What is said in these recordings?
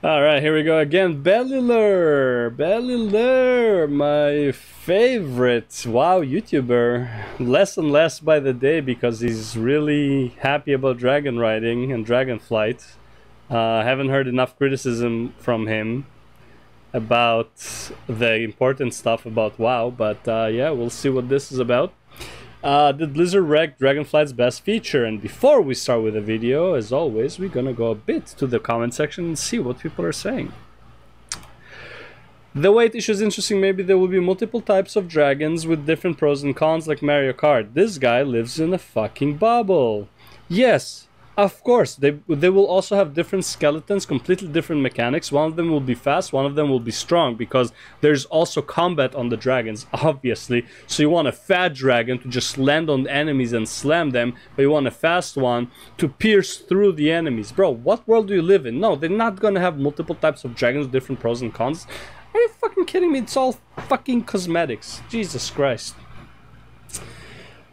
All right, here we go again. Bellular, my favorite WoW YouTuber. Less and less by the day because he's really happy about dragon riding and dragon flight. Haven't heard enough criticism from him about the important stuff about WoW, but yeah, we'll see what this is about. Did Blizzard wreck Dragonflight's best feature? And before we start with the video, as always, we're gonna go a bit to the comment section and see what people are saying. The weight issue is interesting. Maybe there will be multiple types of dragons with different pros and cons, like Mario Kart. This guy lives in a fucking bubble. Yes, of course, they will also have different skeletons, completely different mechanics. One of them will be fast, one of them will be strong, because there's also combat on the dragons, obviously. So you want a fat dragon to just land on enemies and slam them, but you want a fast one to pierce through the enemies. Bro, what world do you live in? No, they're not gonna have multiple types of dragons with different pros and cons. Are you fucking kidding me? It's all fucking cosmetics. Jesus Christ.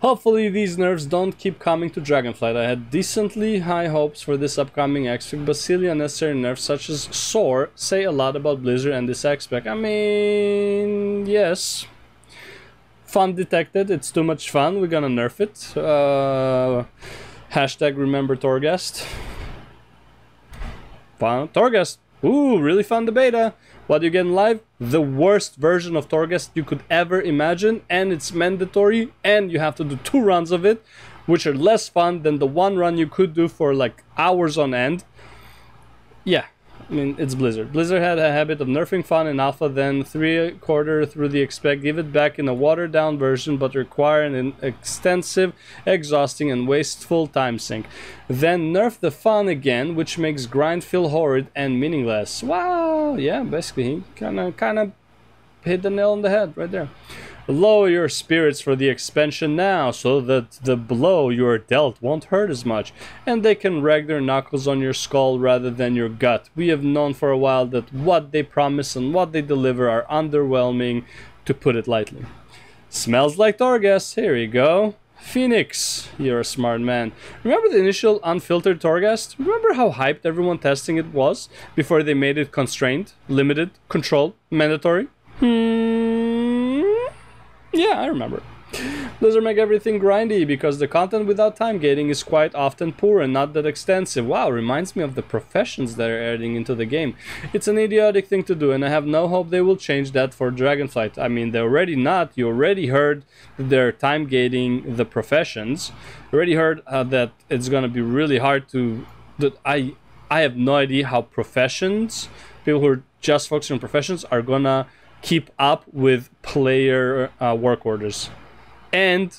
Hopefully these nerfs don't keep coming to Dragonflight. I had decently high hopes for this upcoming expect, but silly unnecessary nerfs such as Soar say a lot about Blizzard and this expect. I mean, yes. Fun detected, it's too much fun, we're gonna nerf it. Hashtag remember Torghast. Fun. Torghast! Ooh, really fun the beta. What do you get in live? The worst version of Torghast you could ever imagine, and it's mandatory, and you have to do 2 runs of it, which are less fun than the 1 run you could do for like hours on end. Yeah, I mean, it's Blizzard. Blizzard had a habit of nerfing fun in alpha, then 3/4 through the expect, give it back in a watered down version, but require an extensive, exhausting, and wasteful time sink. Then nerf the fun again, which makes grind feel horrid and meaningless. Wow, yeah, basically he kind of hit the nail on the head right there. Lower your spirits for the expansion now, so that the blow you are dealt won't hurt as much, and they can rag their knuckles on your skull rather than your gut. We have known for a while that what they promise and what they deliver are underwhelming, to put it lightly. Smells like Torghast. Here you go. Phoenix, you're a smart man. Remember the initial unfiltered Torghast? Remember how hyped everyone testing it was before they made it constrained, limited, controlled, mandatory? Yeah, I remember. Blizzard make everything grindy because the content without time gating is quite often poor and not that extensive. Wow, reminds me of the professions that are adding into the game. It's an idiotic thing to do, and I have no hope they will change that for Dragonflight. I mean, they're already not. You already heard that they're time gating the professions. You already heard that it's gonna be really hard to... I have no idea how professions, people who are just focusing on professions, are gonna keep up with player work orders. And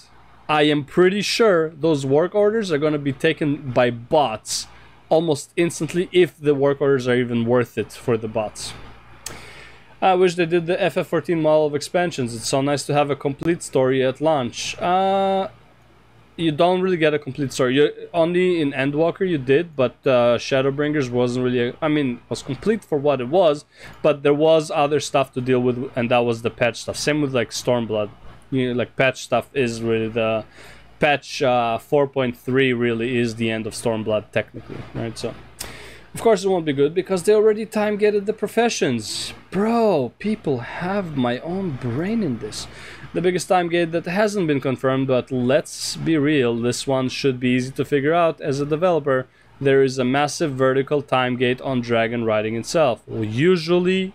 I am pretty sure those work orders are going to be taken by bots almost instantly, if the work orders are even worth it for the bots. I wish they did the FF14 model of expansions. It's so nice to have a complete story at launch. You don't really get a complete story. Only in Endwalker you did, but Shadowbringers wasn't really... I mean, it was complete for what it was, but there was other stuff to deal with, and that was the patch stuff. Same with like Stormblood. You know, like patch stuff is really the... Patch 4.3 really is the end of Stormblood, technically, right? So, of course it won't be good, because they already time-gated the professions. Bro, people have my own brain in this. The biggest time gate that hasn't been confirmed, but let's be real, this one should be easy to figure out as a developer. There is a massive vertical time gate on dragon riding itself. Well, usually,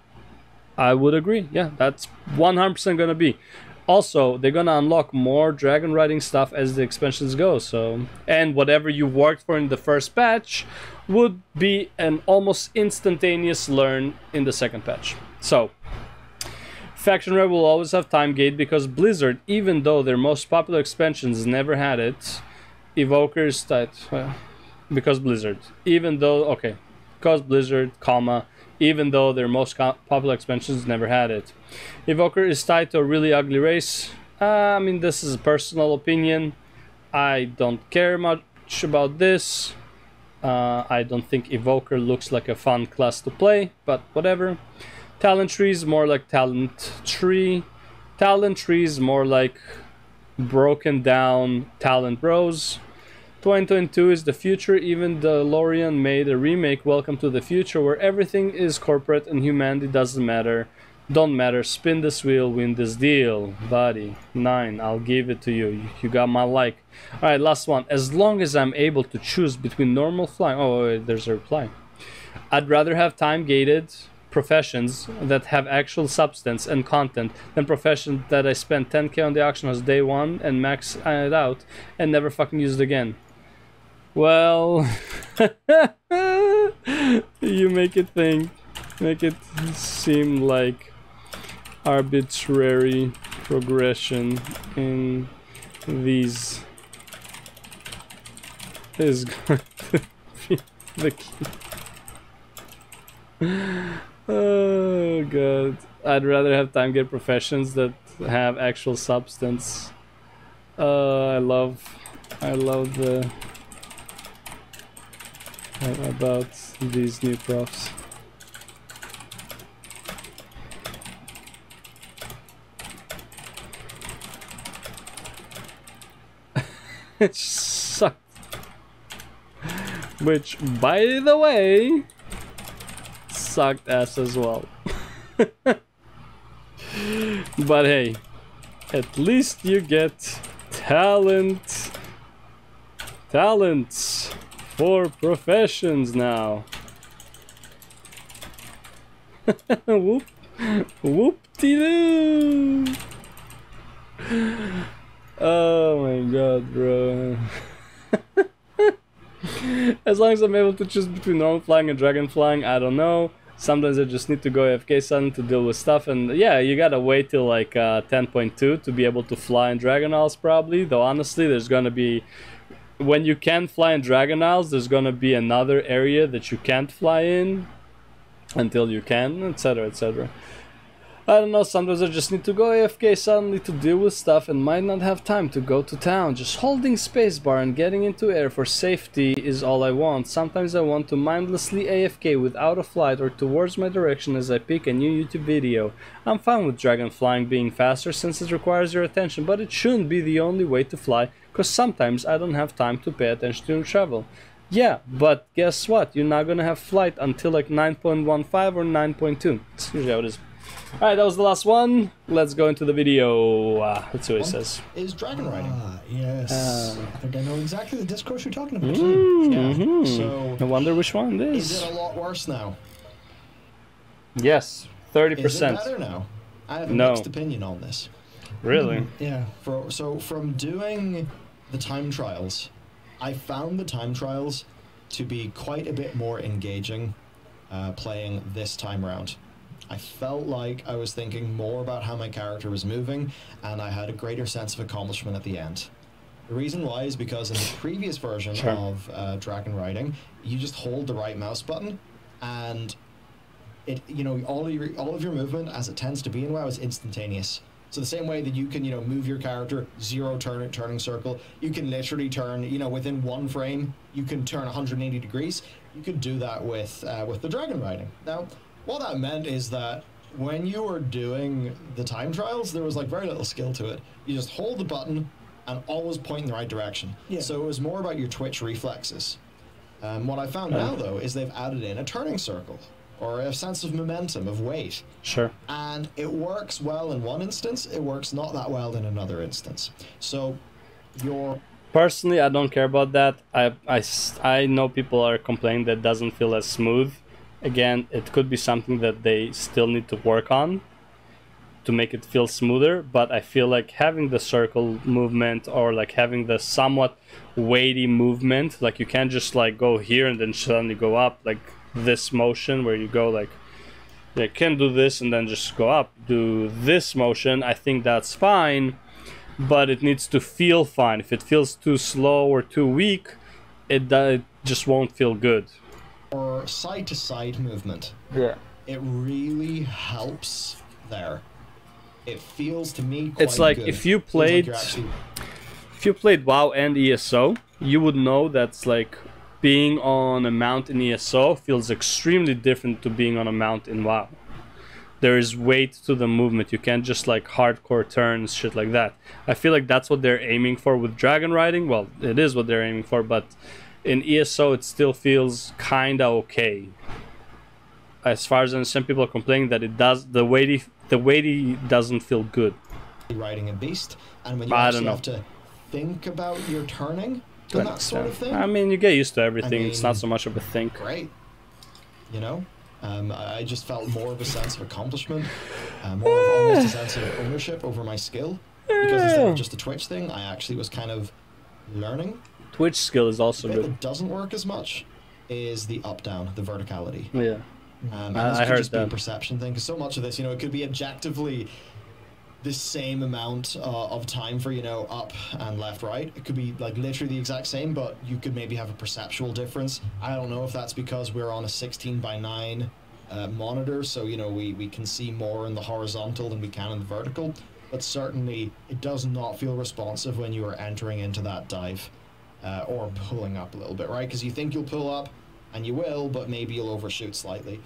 I would agree. Yeah, that's 100% gonna be. Also, they're gonna unlock more dragon riding stuff as the expansions go, so... And whatever you worked for in the first patch would be an almost instantaneous learn in the second patch. So... Faction Red will always have time gate because Blizzard, even though their most popular expansions never had it, Evokers tied, well, because Blizzard, even though, okay, because Blizzard, comma, even though their most popular expansions never had it. Evoker is tied to a really ugly race. I mean, this is a personal opinion. I don't care much about this. I don't think Evoker looks like a fun class to play, but whatever. Talent tree is more like talent tree. Talent tree is more like broken down talent rows. 2022 is the future. Even DeLorean made a remake, Welcome to the Future, where everything is corporate and humanity doesn't matter. Don't matter. Spin this wheel, win this deal. Buddy. 9. I'll give it to you. You got my like. Alright, last one. As long as I'm able to choose between normal flying... Oh, wait, there's a reply. I'd rather have time-gated professions that have actual substance and content than professions that I spend 10k on the auction house day one and max it out and never fucking use it again. Well, you make it seem like arbitrary progression in these is going to be the key. Oh god, I'd rather have time get professions that have actual substance. I love the about these new profs. It sucked. Which, by the way, sucked ass as well. But hey, at least you get talents for professions now. Whoop, whoop-de-doo. Oh my god, bro. As long as I'm able to choose between normal flying and dragon flying, I don't know. Sometimes I just need to go AFK suddenly to deal with stuff, and yeah, you gotta wait till like 10.2 to be able to fly in Dragon Isles probably, though honestly there's gonna be... When you can fly in Dragon Isles, there's gonna be another area that you can't fly in until you can, etc, etc. I don't know, sometimes I just need to go AFK suddenly to deal with stuff and might not have time to go to town. Just holding spacebar and getting into air for safety is all I want. Sometimes I want to mindlessly AFK without a flight or towards my direction as I pick a new YouTube video. I'm fine with dragon flying being faster since it requires your attention, but it shouldn't be the only way to fly, cause sometimes I don't have time to pay attention to travel. Yeah, but guess what? You're not gonna have flight until like 9.15 or 9.2. That's usually how it is. Alright, that was the last one. Let's go into the video. Let's see what it says. Is dragon riding? Yes. I think I know exactly the discourse you're talking about. So, I wonder which one it is. Is it a lot worse now? Yes, 30%. Is it better now? I have a mixed opinion on this. Really? Yeah. So from doing the time trials, I found the time trials to be quite a bit more engaging playing this time around. I felt like I was thinking more about how my character was moving, and I had a greater sense of accomplishment at the end. The reason why is because in the previous version of Dragon Riding, you just hold the right mouse button, and it, you know, all of your movement, as it tends to be in WoW, is instantaneous. So the same way that you can, you know, move your character, turning circle, you can literally turn, you know, within one frame, you can turn 180 degrees. You could do that with the Dragon Riding. Now, what that meant is that when you were doing the time trials, there was like very little skill to it. You just hold the button and always point in the right direction. Yeah. So it was more about your twitch reflexes. What I found now, though, is they've added in a turning circle, or a sense of momentum, of weight. Sure. And it works well in one instance, it works not that well in another instance. So your... Personally, I don't care about that. I know people are complaining that it doesn't feel as smooth. Again, it could be something that they still need to work on to make it feel smoother, but I feel like having the circle movement, or like having the somewhat weighty movement, like you can't just like go here and then suddenly go up, like this motion where you go like, you can do this and then just go up. Do this motion, I think that's fine, but it needs to feel fine. If it feels too slow or too weak, it just won't feel good. Or side-to-side movement. Yeah. It really helps there. It feels to me quite It's like good. if you played WoW and ESO, you would know that's like being on a mount in ESO feels extremely different to being on a mount in WoW. there is weight to the movement. You can't just like hardcore turns, shit like that. I feel like that's what they're aiming for with dragon riding. Well, it is what they're aiming for, but in ESO it still feels kinda okay. As far as I understand, people are complaining that it does the weighty doesn't feel good. Riding a beast, and when you actually have to think about your turning and that sort of thing. I mean, you get used to everything. It's not so much of a think. Great, you know. I just felt more of a sense of accomplishment, more of almost a sense of ownership over my skill, because instead of just a Twitch thing, I actually was kind of learning. Twitch skill is also the bit good. that doesn't work as much is the up-down, the verticality. Yeah. And I heard just that. Be a perception thing, because so much of this, you know, it could be objectively the same amount of time for, you know, up and left, right. It could be like literally the exact same, but you could maybe have a perceptual difference. I don't know if that's because we're on a 16:9 monitor, so, you know, we can see more in the horizontal than we can in the vertical, but certainly it does not feel responsive when you are entering into that dive or pulling up a little bit, right? Because you think you'll pull up, and you will, but maybe you'll overshoot slightly.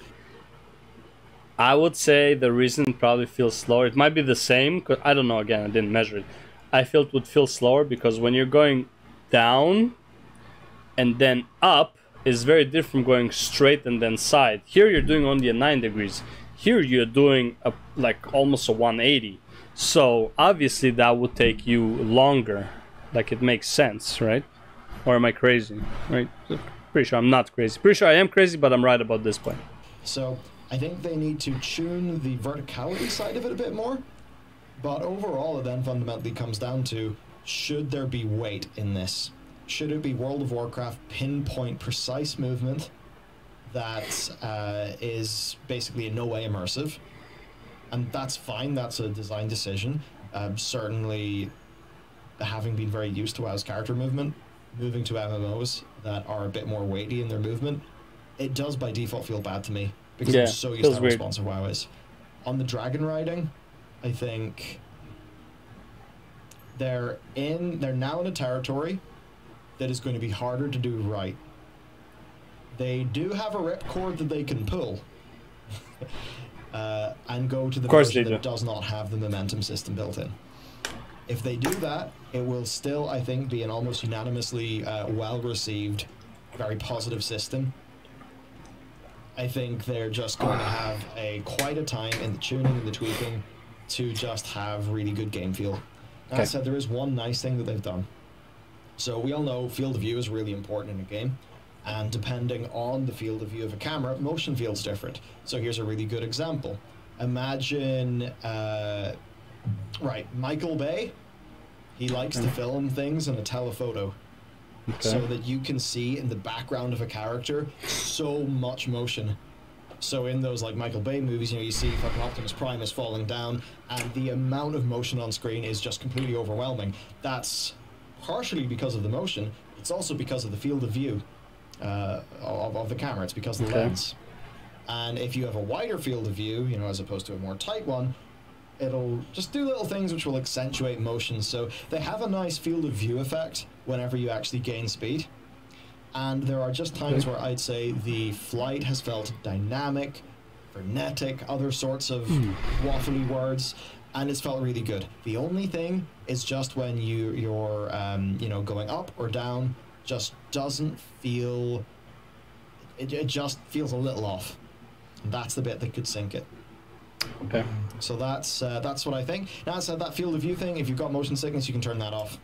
I would say the reason it probably feels slower, it might be the same, cause I don't know, again, I didn't measure it. I feel it would feel slower because when you're going down and then up is very different from going straight and then side. Here you're doing only a 9 degrees. Here you're doing like almost a 180. So obviously that would take you longer. Like, it makes sense, right? Or am I crazy, right? Pretty sure I'm not crazy. Pretty sure I am crazy, but I'm right about this point. So I think they need to tune the verticality side of it a bit more. But overall, it then fundamentally comes down to, should there be weight in this? Should it be World of Warcraft pinpoint precise movement that is basically in no way immersive? And that's fine, that's a design decision. Certainly, having been very used to WoW's character movement, moving to MMOs that are a bit more weighty in their movement, it does by default feel bad to me, because I'm so used to how responsive WoW is. On the dragon riding, I think they're now in a territory that is going to be harder to do right. They do have a ripcord that they can pull and go to the version that does not have the momentum system built in. If they do that, it will still, I think, be an almost unanimously well-received, very positive system. I think they're just going to have quite a time in the tuning and the tweaking to just have really good game feel. As I said, there is one nice thing that they've done. So we all know field of view is really important in a game, and depending on the field of view of a camera, motion feels different. So here's a really good example. Imagine... Michael Bay, he likes to film things in a telephoto, so that you can see in the background of a character so much motion. So in those like Michael Bay movies, you know, you see fucking Optimus Prime is falling down, and the amount of motion on screen is just completely overwhelming. That's partially because of the motion. It's also because of the field of view of the camera. It's because of the lens. And if you have a wider field of view, you know, as opposed to a more tight one, it'll just do little things which will accentuate motion. So they have a nice field of view effect whenever you actually gain speed. And there are just times where I'd say the flight has felt dynamic, frenetic, other sorts of waffly words, and it's felt really good. The only thing is just when you're you know, going up or down, just doesn't feel... It just feels a little off. And that's the bit that could sink it. Okay. So that's what I think. Now, as I said, that field of view thing, if you've got motion sickness, you can turn that off.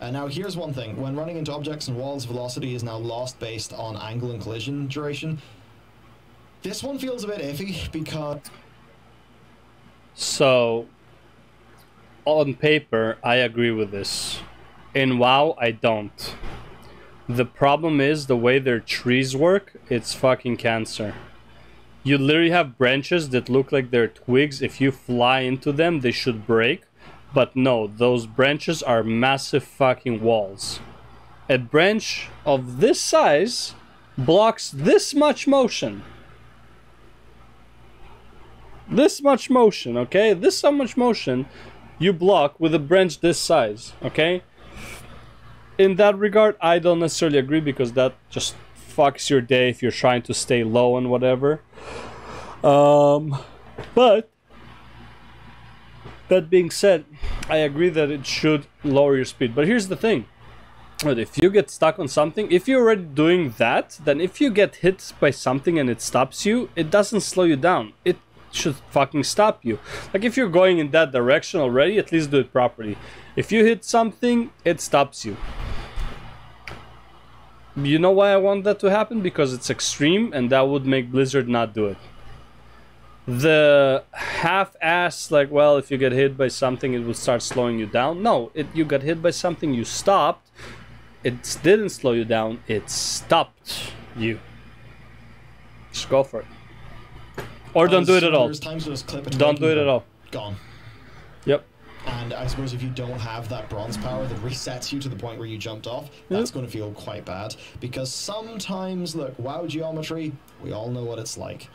Now, here's one thing. When running into objects and walls, velocity is now lost based on angle and collision duration. This one feels a bit iffy because... So, on paper, I agree with this. In WoW, I don't. The problem is the way their trees work, it's fucking cancer. You literally have branches that look like they're twigs. If you fly into them, they should break. But no, those branches are massive fucking walls. A branch of this size blocks this much motion. This much motion, okay? This so much motion you block with a branch this size, okay? In that regard, I don't necessarily agree, because that just fucks your day if you're trying to stay low and whatever. But that being said, I agree that it should lower your speed. But here's the thing. But if you get stuck on something, if you're already doing that, then if you get hit by something and it stops you, it doesn't slow you down. It should fucking stop you. Like if you're going in that direction already, at least do it properly. If you hit something, it stops you. You know why I want that to happen? Because it's extreme and that would make Blizzard not do it. The half-ass, like, well, if you get hit by something, it will start slowing you down. No, you got hit by something, you stopped. It didn't slow you down, it stopped you. Just go for it. Or don't do it at all. There's times to just clip it. Don't do it at all. Gone. Yep. And I suppose if you don't have that bronze power that resets you to the point where you jumped off, that's going to feel quite bad. Because sometimes, look, WoW geometry, we all know what it's like.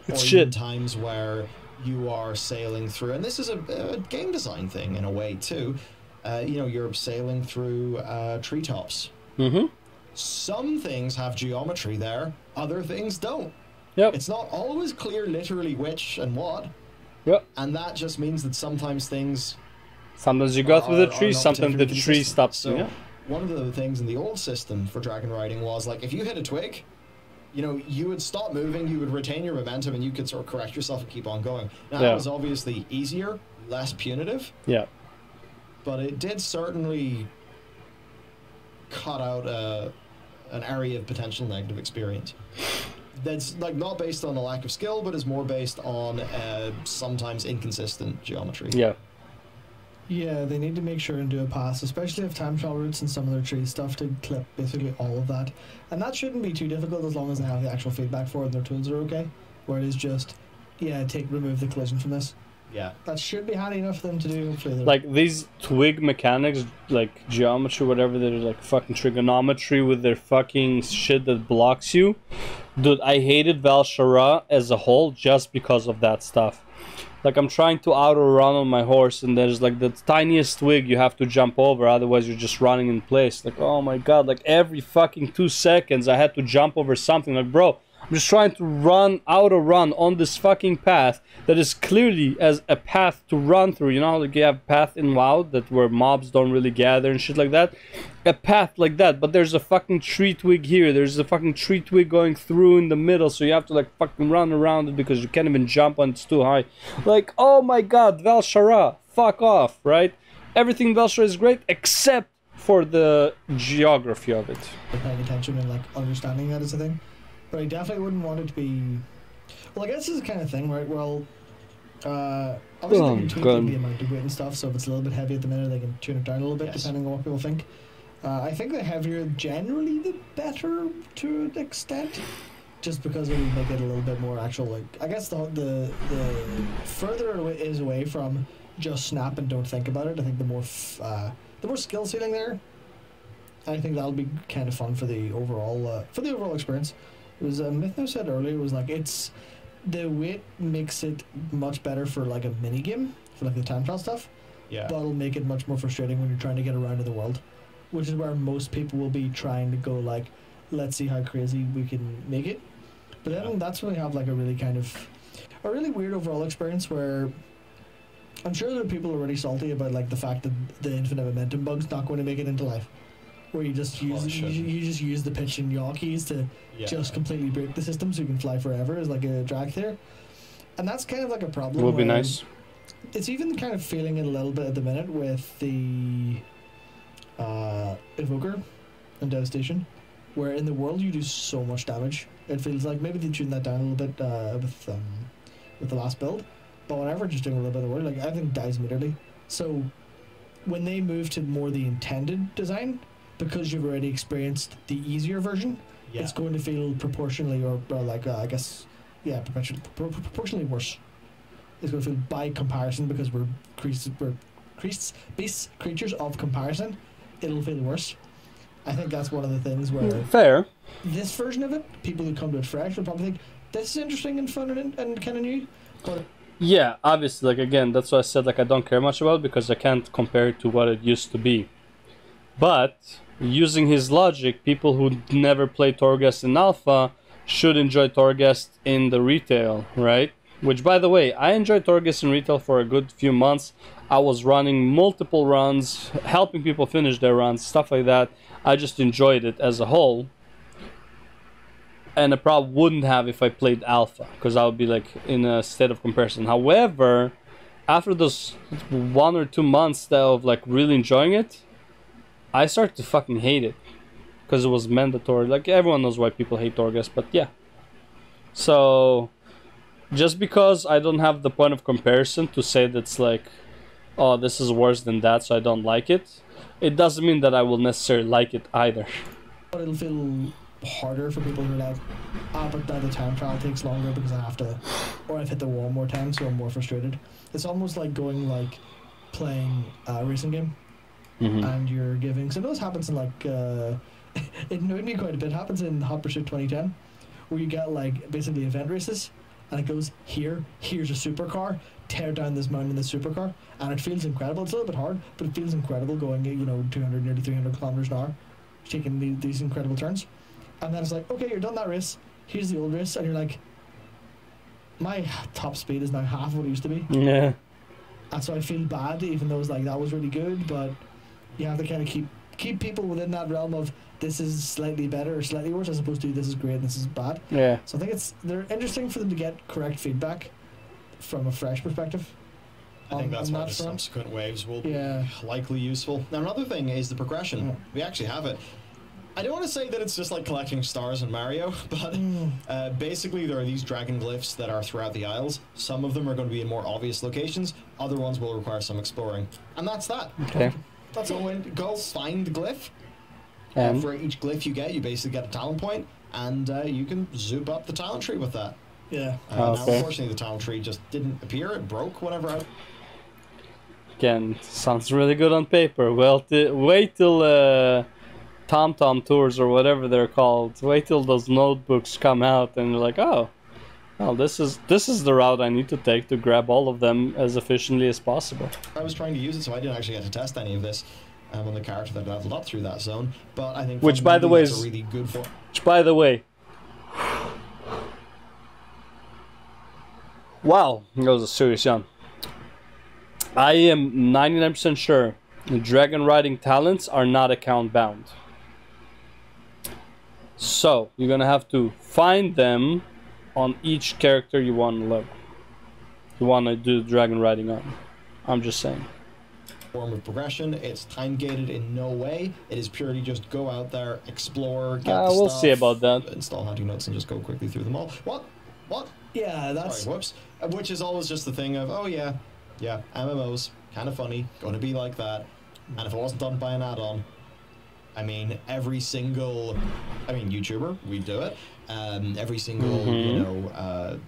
It's or shit. even times where you are sailing through, and this is a game design thing in a way too. You know, you're sailing through treetops. Mm-hmm. Some things have geometry there, other things don't. Yep. It's not always clear literally which and what. Yep. And that just means that sometimes things... Sometimes you go through the tree, not sometimes the particularly tree consistent. stops So you. Yeah. one of the things in the old system for dragon riding was, like, if you hit a twig, you know, you would stop moving, you would retain your momentum, and you could sort of correct yourself and keep on going. Now, that was obviously easier, less punitive. Yeah. But it did certainly cut out an area of potential negative experience. That's like not based on a lack of skill, but is more based on sometimes inconsistent geometry. Yeah. Yeah, they need to make sure and do a pass, especially if time travel routes and some of their tree stuff to clip basically all of that. And that shouldn't be too difficult as long as they have the actual feedback for it and their tools are okay. Where it is just, yeah, remove the collision from this. Yeah. That should be handy enough for them to do. Hopefully Like these twig mechanics, like geometry, whatever, they're like fucking trigonometry with their fucking shit that blocks you. Dude, I hated Val'Sharah as a whole just because of that stuff. Like, I'm trying to auto-run on my horse, and there's, like, the tiniest twig you have to jump over, otherwise you're just running in place. Like, oh my god, like, every fucking 2 seconds I had to jump over something. Like, bro, I'm just trying to auto-run on this fucking path that is clearly as a path to run through. You know, like, you have path in WoW that where mobs don't really gather and shit like that. A path like that, but there's a fucking tree twig here. There's a fucking tree twig going through in the middle, so you have to, like, fucking run around it because you can't even jump on it's too high. Like, oh my god, Val'Sharah, fuck off, right? Everything Val'Sharah is great except for the geography of it. paying attention and, like, understanding that is a thing. But I definitely wouldn't want it to be... Well, I guess this is the kind of thing, right? Well, obviously they can tweak the amount of weight and stuff, so if it's a little bit heavy at the minute, they can tune it down a little bit, depending on what people think. I think the heavier, generally, the better to an extent. Just because it would make it a little bit more actual, like... I guess the further it is away from just snap and don't think about it, I think the more skill ceiling there, I think that'll be kind of fun for the overall experience. It was Mythno said earlier, it was like the weight makes it much better for like a mini game for like the time trial stuff. Yeah. But it'll make it much more frustrating when you're trying to get around in the world, which is where most people will be trying to go like, let's see how crazy we can make it. But then that's when we have like a really weird overall experience where I'm sure there are people already salty about like the fact that the infinite momentum bug's not going to make it into life. Where you just use the pitch and yaw keys to just completely break the system so you can fly forever is like a drag there. And that's kind of like a problem. Would be nice. It's even kind of feeling it a little bit at the minute with the Evoker and Devastation, where in the world you do so much damage. It feels like maybe they tuned that down a little bit with the last build, but whenever just doing a little bit of work, like everything dies immediately. So when they move to more the intended design, because you've already experienced the easier version, it's going to feel proportionally proportionally worse. It's going to feel by comparison, because we're creatures of comparison, it'll feel worse. I think that's one of the things where... Fair. This version of it, people who come to it fresh will probably think, this is interesting and fun and kind of new. But yeah, obviously, like, again, that's why I said, like, I don't care much about it, because I can't compare it to what it used to be. But, using his logic, people who never played Torghast in Alpha should enjoy Torghast in the retail, right? Which, by the way, I enjoyed Torgus in retail for a good few months. I was running multiple runs, helping people finish their runs, stuff like that. I just enjoyed it as a whole. And I probably wouldn't have if I played alpha, because I would be like in a state of comparison. However, after those 1 or 2 months of like really enjoying it, I started to fucking hate it. Because it was mandatory. Like, everyone knows why people hate Torghast, but yeah. So, just because I don't have the point of comparison to say that's like, oh, this is worse than that, so I don't like it, it doesn't mean that I will necessarily like it either. But it'll feel harder for people who are like, but now the time trial takes longer because I have to, or I've hit the wall more times, so I'm more frustrated. It's almost like going like playing a racing game, and you're giving. So this happens in like, it annoyed me quite a bit. It happens in Hot Pursuit 2010, where you get like basically event races, and it goes here's a supercar, tear down this mountain in this supercar, and it feels incredible. It's a little bit hard, but it feels incredible going 200, nearly 300 kilometers an hour, taking these incredible turns. And then it's like, okay, you're done that race. Here's the old race, and you're like, my top speed is now half what it used to be. Yeah. And so I feel bad, even though it's like that was really good, but you have to kind of keep people within that realm of this is slightly better or slightly worse, as opposed to this is great and this is bad. Yeah. So I think they're interesting for them to get correct feedback from a fresh perspective. I think that's why the subsequent waves will be likely useful. Now, another thing is the progression. Yeah. We actually have it. I don't want to say that it's just like collecting stars in Mario, but basically there are these dragon glyphs that are throughout the isles. Some of them are going to be in more obvious locations. Other ones will require some exploring. And that's that. Okay. That's all. Go find the glyph. For each glyph you get, you basically get a talent point, and you can zoop up the talent tree with that. Yeah. Now, unfortunately, the talent tree just didn't appear. It broke whenever I... Again, sounds really good on paper. Well, wait till Tom tours or whatever they're called. Wait till those notebooks come out, and you're like, oh, well, this is the route I need to take to grab all of them as efficiently as possible. I was trying to use it, so I didn't actually get to test any of this on the character that leveled up through that zone. But I think which, by the way, is really good for. Which, by the way, wow, that was a serious yawn. I am 99% sure the dragon riding talents are not account bound. So, you're gonna have to find them on each character you want to level. You want to do dragon riding on. I'm just saying. Form of progression. It's time gated in no way. It is purely just go out there, explore, get the we'll stuff, see about that. Install hunting notes and just go quickly through them all. What? Yeah, that's... Sorry, whoops. Which is always just the thing of, oh yeah, MMOs, kind of funny, going to be like that. And if it wasn't done by an add-on, I mean, every single, YouTuber, we do it. Every single,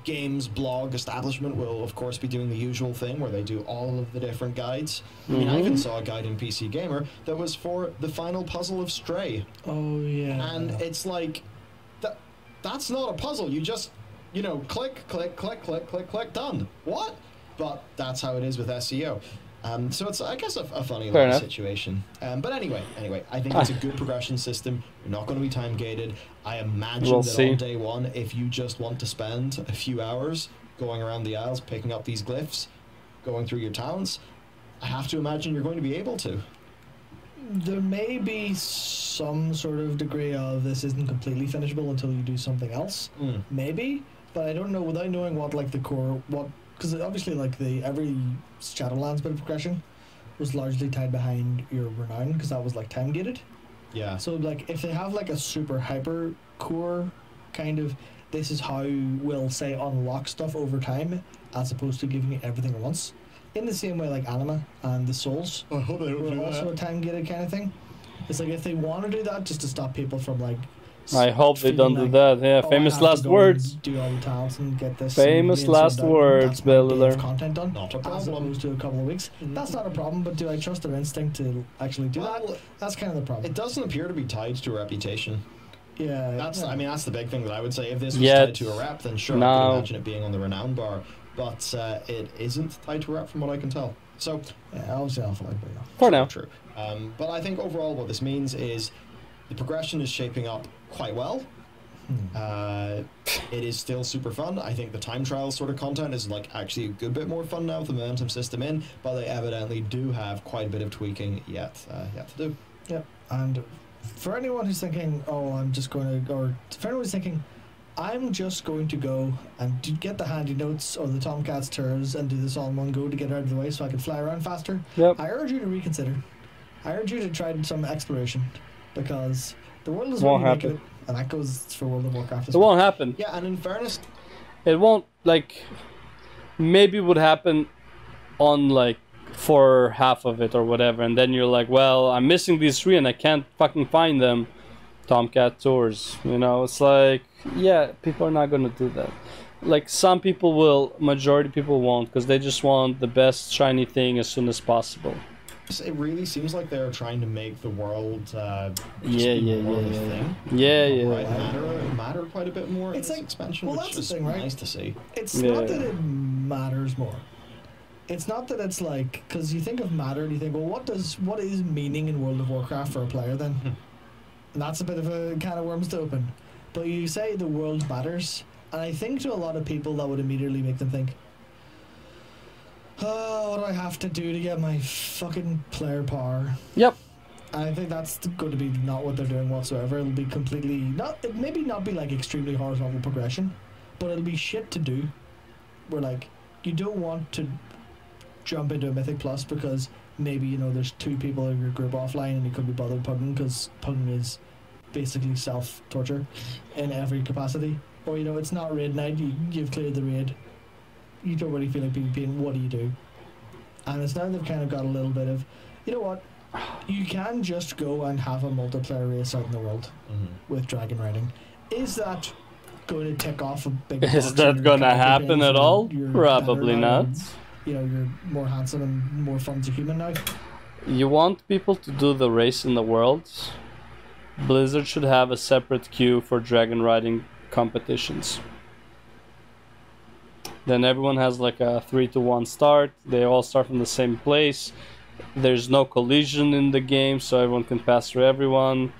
games blog establishment will, of course, be doing the usual thing where they do all of the different guides. I mean, I even saw a guide in PC Gamer that was for the final puzzle of Stray. Oh, yeah. And it's like, that's not a puzzle. You just, click, click, click, click, click, click, done. What? But that's how it is with SEO. So it's, I guess, a funny little situation. But anyway, I think it's a good progression system. You're not going to be time gated. I imagine on day one, if you just want to spend a few hours going around the Isles, picking up these glyphs, going through your talents, I have to imagine you're going to be able to. There may be some sort of degree of this isn't completely finishable until you do something else. Maybe, but I don't know without knowing what like the core because obviously like every Shadowlands bit of progression was largely tied behind your renown because that was like time gated. Yeah. So like if they have like a super hyper core kind of this is how we'll say unlock stuff over time as opposed to giving you everything at once. In the same way like Anima and the Souls I hope they were also a time gated kind of thing. It's like if they want to do that just to stop people from like I hope they don't do that. Yeah, famous last words. Do all the talents and get this. Famous last words, bellular. Content done. Not a problem. As opposed to a couple of weeks. That's not a problem. But do I trust their instinct to actually do that? That's kind of the problem. It doesn't appear to be tied to a reputation. Yeah. That's the big thing that I would say. If this was tied to a rep, then sure, I can imagine it being on the renown bar. But it isn't tied to a rep from what I can tell. So yeah, obviously I'll follow it. For now. True. But I think overall what this means is the progression is shaping up quite well. It is still super fun. I think the time trial sort of content is like actually a good bit more fun now with the momentum system in, but they evidently do have quite a bit of tweaking yet to do. Yeah, and for anyone who's thinking, oh, I'm just going to, or for anyone who's thinking, I'm just going to go and get the handy notes or the Tomcat's tours and do this all in one go to get out of the way so I can fly around faster. Yep. I urge you to reconsider. I urge you to try some exploration, because the world is Won't what you make of happen. it, and that goes for World of Warcraft as It well. won't happen. Yeah, and in fairness, It won't, like, maybe it would happen on, like, for half of it or whatever, and then you're like, well, I'm missing these 3 and I can't fucking find them. Tomcat tours, you know, it's like, yeah, people are not gonna do that. Like, some people will, majority people won't, because they just want the best shiny thing as soon as possible. it really seems like they're trying to make the world Yeah. thing. Yeah. Right, matter quite a bit more in It's this like, expansion, well, which that's the is thing, right? nice to see. It's Yeah. not that it matters more. It's not that it's like, because you think of matter and you think, well, what is meaning in World of Warcraft for a player then? And that's a bit of a can of worms to open. But you say the world matters, and I think to a lot of people that would immediately make them think, oh, what do I have to do to get my fucking player power? Yep. And I think that's going to be not what they're doing whatsoever. It'll be completely it maybe not be like extremely horizontal progression, but it'll be shit to do. Where like you don't want to jump into a Mythic Plus because maybe, you know, there's 2 people in your group offline and you couldn't be bothered pugging, because pugging is basically self-torture in every capacity. Or, you know, it's not raid night, you've cleared the raid, you don't really feel like PvP, and what do? And it's now they've kind of got a little bit of, you know what, you can just go and have a multiplayer race out in the world with dragon riding. Is that going to tick off a big box Is in that your gonna character happen things at and all? you're Probably better now not. and, you know, you're more handsome and more fun as a human now? You want people to do the race in the world? Blizzard should have a separate queue for dragon riding competitions. Then everyone has like a 3-to-1 start. They all start from the same place. There's no collision in the game, so everyone can pass through everyone.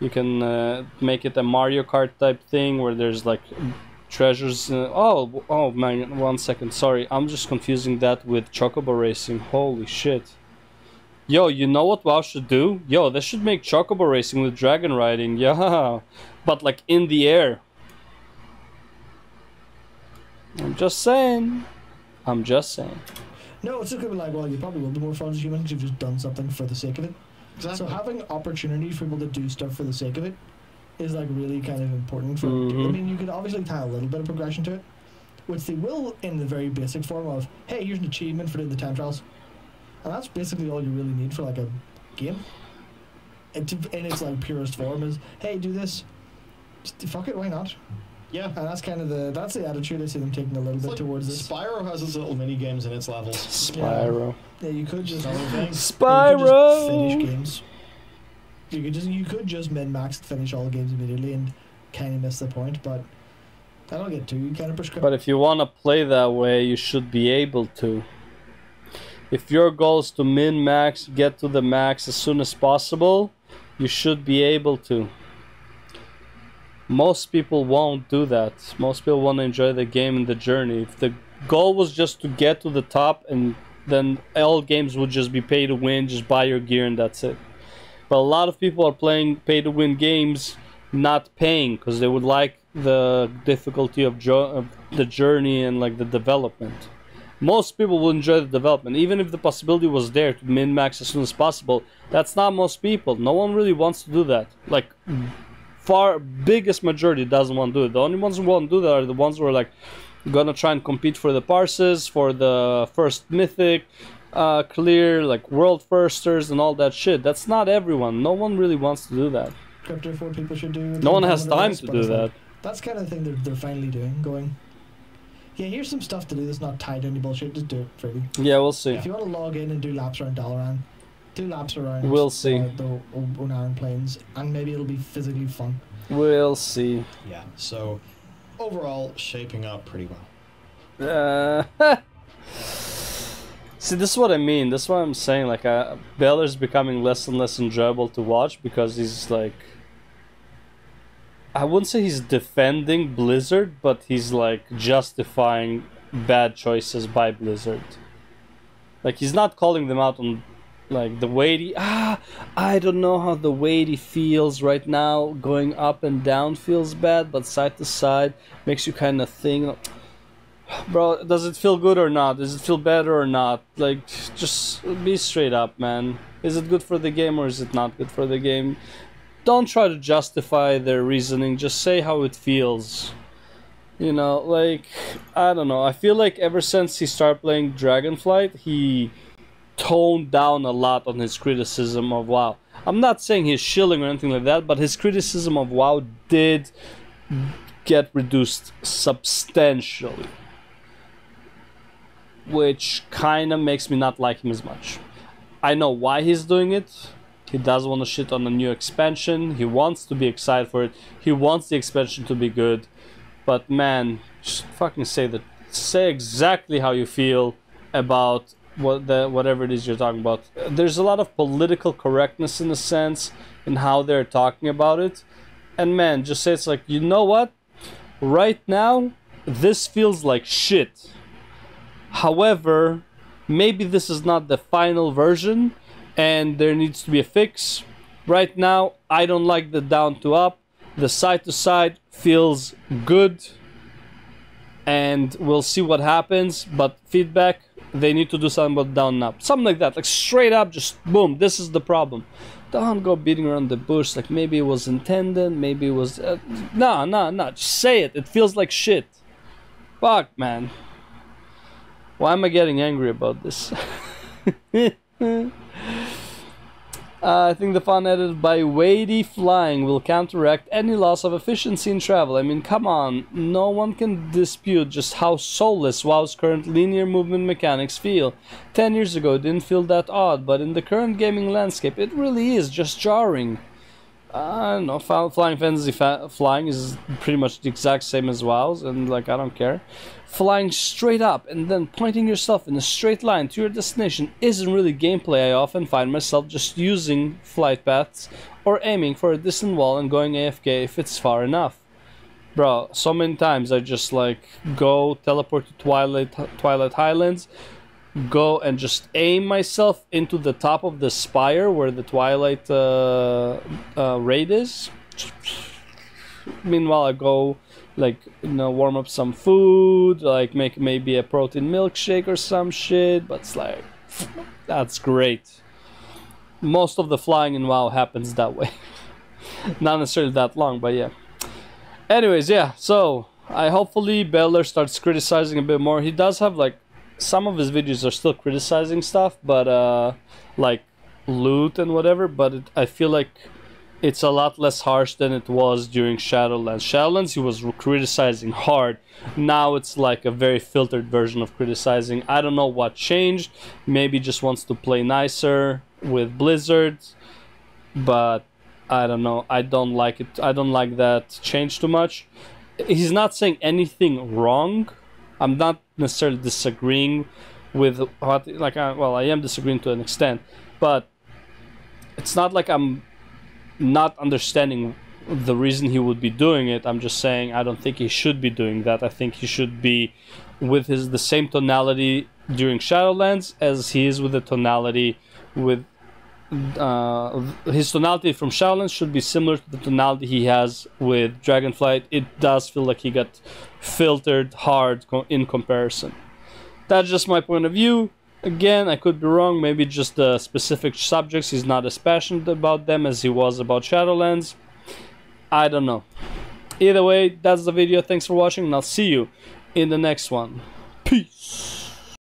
You can make it a Mario Kart type thing where there's like treasures. Oh man, 1 second. Sorry, I'm just confusing that with Chocobo Racing. Holy shit. Yo, you know what WoW should do? Yo, they should make Chocobo Racing with dragon riding. Yeah, but like in the air. I'm just saying. No, it's just going to be like, well, you probably will be more fun as a human because you've just done something for the sake of it. Exactly. So having opportunity for people to do stuff for the sake of it is like really kind of important for. Mhm. I mean, you could obviously tie a little bit of progression to it, which they will in the very basic form of, hey, here's an achievement for doing the time trials, and that's basically all you really need for like a game. In its like purest form is, hey, do this. Just fuck it, why not? Yeah. And that's kind of that's the attitude I see them taking a little It's bit like towards this. Spyro has its little mini games in its levels. Spyro. Yeah, you could just Another thing. You could just Spyro! finish games. You could just min-max and finish all the games immediately and kind of miss the point, but that'll get too kind of prescriptive. But if you want to play that way, you should be able to. If your goal is to min-max, get to the max as soon as possible, you should be able to. Most people won't do that. Most people want to enjoy the game and the journey. If the goal was just to get to the top, and then all games would just be pay to win, just buy your gear and that's it. But a lot of people are playing pay to win games not paying because they would like the difficulty of the journey and like the development. Most people will enjoy the development, even if the possibility was there to min-max as soon as possible. That's not most people. No one really wants to do that. Like, biggest majority doesn't want to do it. The only ones who want to do that are the ones who are like gonna try and compete for the parses, for the first mythic, clear, like world firsters and all that shit. That's not everyone. No one really wants to do that. Crypto 4 people should do. No one has time to do that. That's kind of the thing they're finally doing. Going, yeah, here's some stuff to do that's not tied to any bullshit. Just do it freely. Yeah, we'll see. If you want to log in and do laps around Dalaran, do laps around. We'll see. The Onaran Plains, and maybe it'll be physically fun. We'll see. Yeah, so overall, shaping up pretty well. See, this is what I mean. This is what I'm saying. Like, Beller's becoming less and less enjoyable to watch because he's like I wouldn't say he's defending Blizzard, but he's like justifying bad choices by Blizzard. Like, he's not calling them out on like the weighty. I don't know how the weighty feels right now. Going up and down feels bad, but side to side makes you kind of think, bro, does it feel good or not? Does it feel better or not? Like, just be straight up, man. Is it good for the game or is it not good for the game? Don't try to justify their reasoning. Just say how it feels. You know, like, I don't know. I feel like ever since he started playing Dragonflight, he toned down a lot on his criticism of WoW. I'm not saying he's shilling or anything like that, but his criticism of WoW did get reduced substantially, which kind of makes me not like him as much. I know why he's doing it. He does want to shit on a new expansion. He wants to be excited for it. He wants the expansion to be good. But man, just fucking say exactly how you feel about whatever it is you're talking about. There's a lot of political correctness in a sense in how they're talking about it. And man, just say it's like, you know what? Right now, this feels like shit. However, maybe this is not the final version and there needs to be a fix. Right now, I don't like the down to up. The side to side feels good. And we'll see what happens. But feedback, they need to do something about down and up. Something like that. Like straight up, just boom, this is the problem. Don't go beating around the bush like maybe it was intended, maybe it was... No. Just say it. It feels like shit. Fuck, man. Why am I getting angry about this? I think the fun added by weighty flying will counteract any loss of efficiency in travel. I mean, come on. No one can dispute just how soulless WoW's current linear movement mechanics feel. 10 years ago it didn't feel that odd, but in the current gaming landscape it really is just jarring. I don't know, Flying Fantasy flying is pretty much the exact same as WoW's, and like, I don't care. Flying straight up and then pointing yourself in a straight line to your destination isn't really gameplay. I often find myself just using flight paths or aiming for a distant wall and going AFK if it's far enough. Bro, so many times I just like go teleport to Twilight Highlands, go and just aim myself into the top of the spire where the Twilight raid is. Meanwhile I go like, you know, warm up some food, like make maybe a protein milkshake or some shit, but it's like, that's great. Most of the flying in WoW happens that way. Not necessarily that long, but yeah. Anyways, yeah, so hopefully bellular starts criticizing a bit more. He does have like, some of his videos are still criticizing stuff, but like loot and whatever, but I feel like it's a lot less harsh than it was during Shadowlands. Shadowlands, he was criticizing hard. Now it's like a very filtered version of criticizing. I don't know what changed. Maybe just wants to play nicer with Blizzard. But I don't know. I don't like it. I don't like that change too much. He's not saying anything wrong. I'm not necessarily disagreeing with what... Like, well, I am disagreeing to an extent. But it's not like I'm not understanding the reason he would be doing it. I'm just saying I don't think he should be doing that. I think he should be with the same tonality during Shadowlands as he is with the tonality with his tonality from Shadowlands should be similar to the tonality he has with Dragonflight. It does feel like he got filtered hard in comparison. That's just my point of view. Again, I could be wrong. Maybe just the specific subjects, he's not as passionate about them as he was about Shadowlands. I don't know. Either way, that's the video. Thanks for watching, and I'll see you in the next one. Peace.